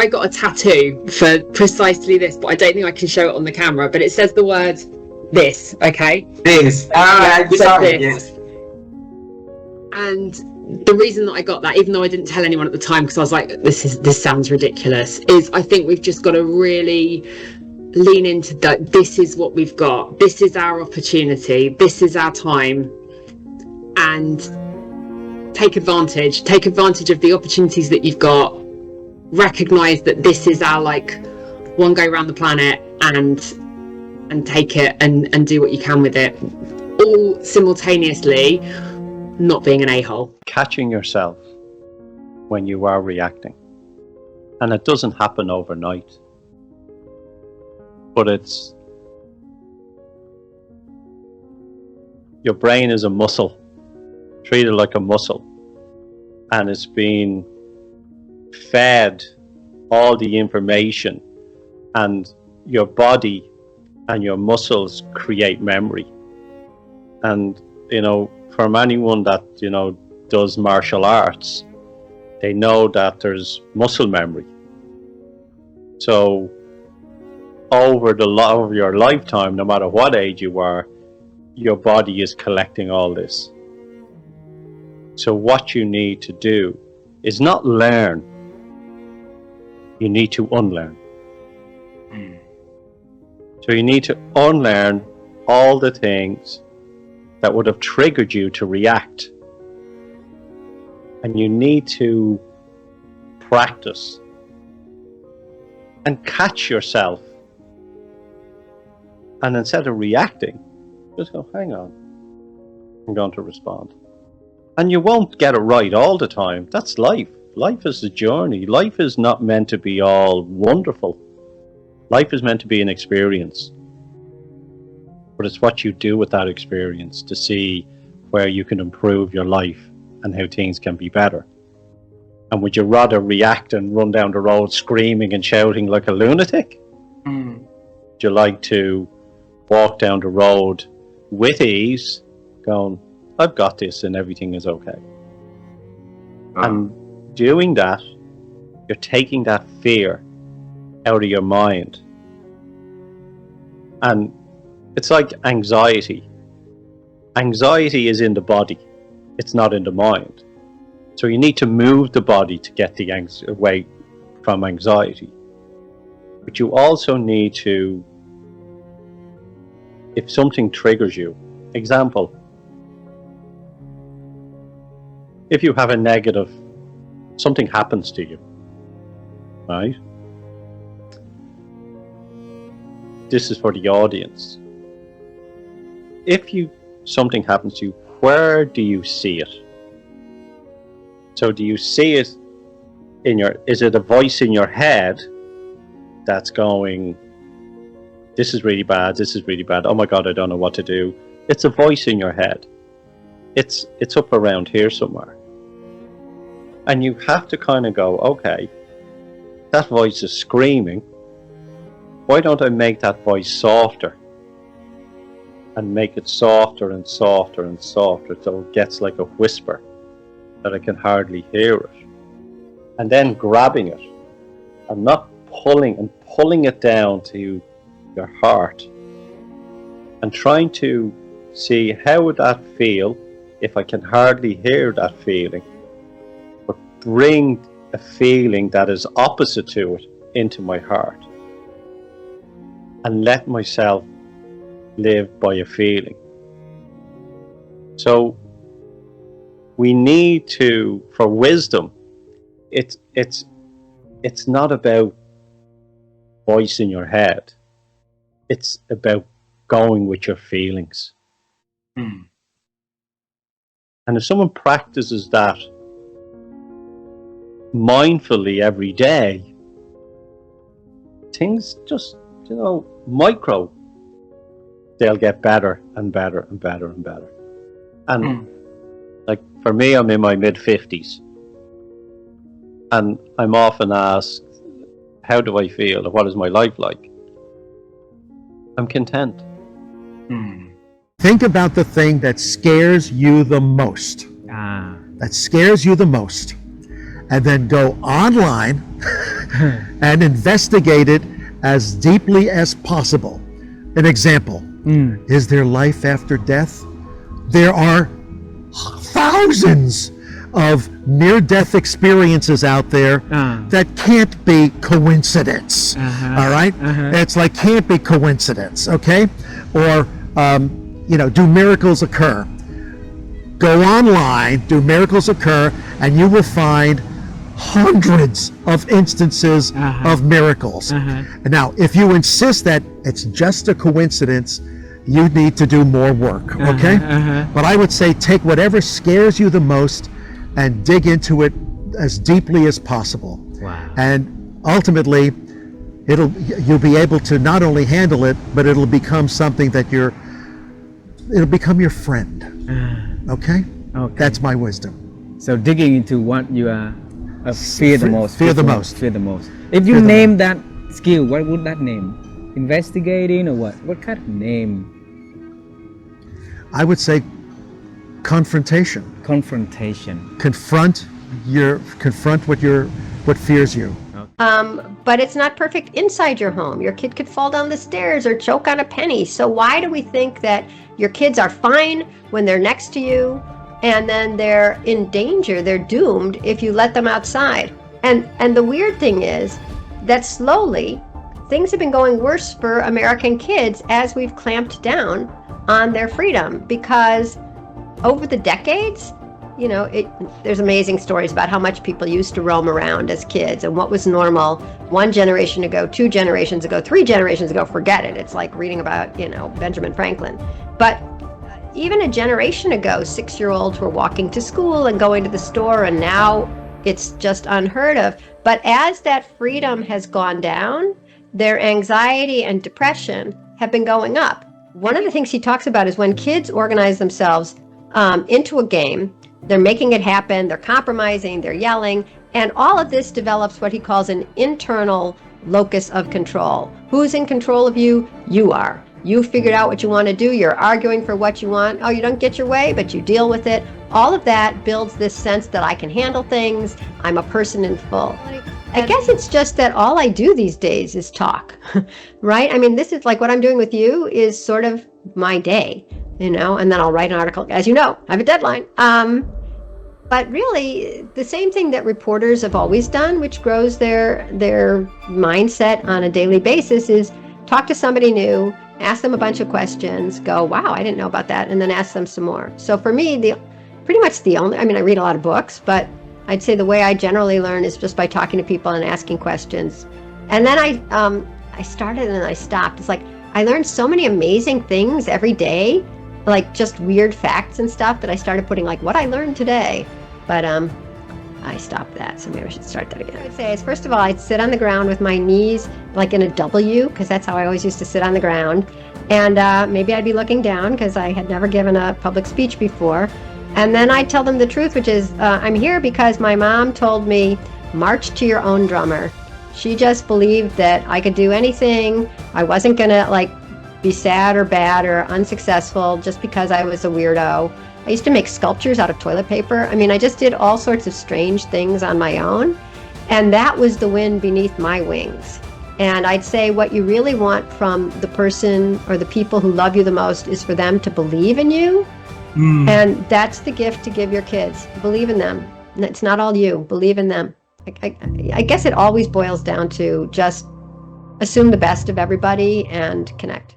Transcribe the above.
I got a tattoo for precisely this, but I don't think I can show it on the camera, but it says the word this, okay? This. Sorry, yes. And the reason that I got that, even though I didn't tell anyone at the time because I was like, this sounds ridiculous, is I think we've just got to really lean into that. This is what we've got. This is our opportunity. This is our time. And take advantage of the opportunities that you've got. Recognize that this is our one go around the planet, and take it and do what you can with it, all simultaneously not being an a-hole. Catching yourself when you are reacting, and it doesn't happen overnight, but it's your brain is a muscle, treated like a muscle, and it's been fed all the information, and your body and your muscles create memory. And from anyone that does martial arts, they know that there's muscle memory. So over your lifetime, no matter what age you are, your body is collecting all this. So what you need to do is not learn, you need to unlearn. So you need to unlearn all the things that would have triggered you to react. And you need to practice and catch yourself. And instead of reacting, just go, hang on, I'm going to respond. And you won't get it right all the time. That's life. Life is a journey. Life is not meant to be all wonderful. Life is meant to be an experience. But it's what you do with that experience to see where you can improve your life and how things can be better. And would you rather react and run down the road screaming and shouting like a lunatic? Would you like to walk down the road with ease, going, I've got this and everything is okay? And doing that, you're taking that fear out of your mind. And it's like anxiety. Anxiety is in the body. It's not in the mind. So you need to move the body to get the away from anxiety. But you also need to, if something triggers you, example, if you have a negative, something happens to you, right? This is for the audience. If something happens to you, where do you see it? So do you see it is it a voice in your head that's going, this is really bad, oh my God, I don't know what to do? It's a voice in your head. It's up around here somewhere. And you have to kind of go, okay, that voice is screaming. Why don't I make that voice softer? And make it softer and softer and softer so it gets like a whisper that I can hardly hear it. And then grabbing it and not pulling it down to your heart and trying to see how would that feel if I can hardly hear that feeling, but bring a feeling that is opposite to it into my heart and let myself live by a feeling. So we need to, for wisdom, it's not about voice in your head. It's about going with your feelings. And if someone practices that mindfully every day, things just, micro, they'll get better and better and better and better. And like for me, I'm in my mid-50s. And I'm often asked, how do I feel? What is my life like? I'm content. Think about the thing that scares you the most. That scares you the most. and then go online and investigate it as deeply as possible. An example, is there life after death? There are thousands of near-death experiences out there that can't be coincidence. All right? It's like can't be coincidence, okay? Or, do miracles occur? Go online, do miracles occur, and you will find hundreds of instances of miracles. Now, if you insist that it's just a coincidence, you need to do more work, okay? But I would say take whatever scares you the most and dig into it as deeply as possible. Wow. And ultimately, you'll be able to not only handle it, but it'll become something that it'll become your friend. Okay? Okay. That's my wisdom. So digging into what you are fear the most. Fear the most. Fear the most. If you name that skill, what would that name? Investigating or what? What kind of name? I would say confrontation. Confrontation. Confront what fears you. But it's not perfect inside your home. Your kid could fall down the stairs or choke on a penny. So why do we think that your kids are fine when they're next to you and then they're in danger, they're doomed if you let them outside? And the weird thing is that slowly things have been going worse for American kids as we've clamped down on their freedom, because over the decades, there's amazing stories about how much people used to roam around as kids and what was normal 1 generation ago, 2 generations ago, 3 generations ago. Forget it. It's like reading about, Benjamin Franklin. But even a generation ago, 6-year-olds were walking to school and going to the store, and now it's just unheard of. But as that freedom has gone down, their anxiety and depression have been going up. One of the things he talks about is when kids organize themselves into a game, they're making it happen, they're compromising, they're yelling, and all of this develops what he calls an internal locus of control. Who's in control of you? You are. You figured out what you want to do, you're arguing for what you want. Oh, you don't get your way, but you deal with it. All of that builds this sense that I can handle things, I'm a person in full. I guess it's just that all I do these days is talk, right? I mean, this is like what I'm doing with you is sort of my day, and then I'll write an article. As you know, I have a deadline. But really, the same thing that reporters have always done, which grows their mindset on a daily basis, is talk to somebody new, ask them a bunch of questions, go, wow, I didn't know about that, and then ask them some more. So for me, I read a lot of books, but I'd say the way I generally learn is just by talking to people and asking questions. And then I started and then I stopped. It's like I learned so many amazing things every day, like just weird facts and stuff, that I started putting like what I learned today. But I stopped that, so maybe I should start that again. I would say is, first of all, I'd sit on the ground with my knees like in a W, because that's how I always used to sit on the ground. And maybe I'd be looking down because I had never given a public speech before. And then I'd tell them the truth, which is I'm here because my mom told me, march to your own drummer. She just believed that I could do anything. I wasn't going to be sad or bad or unsuccessful just because I was a weirdo. I used to make sculptures out of toilet paper. I just did all sorts of strange things on my own. And that was the wind beneath my wings. And I'd say what you really want from the person or the people who love you the most is for them to believe in you. And that's the gift to give your kids. Believe in them. It's not all you. Believe in them. I guess it always boils down to just assume the best of everybody and connect.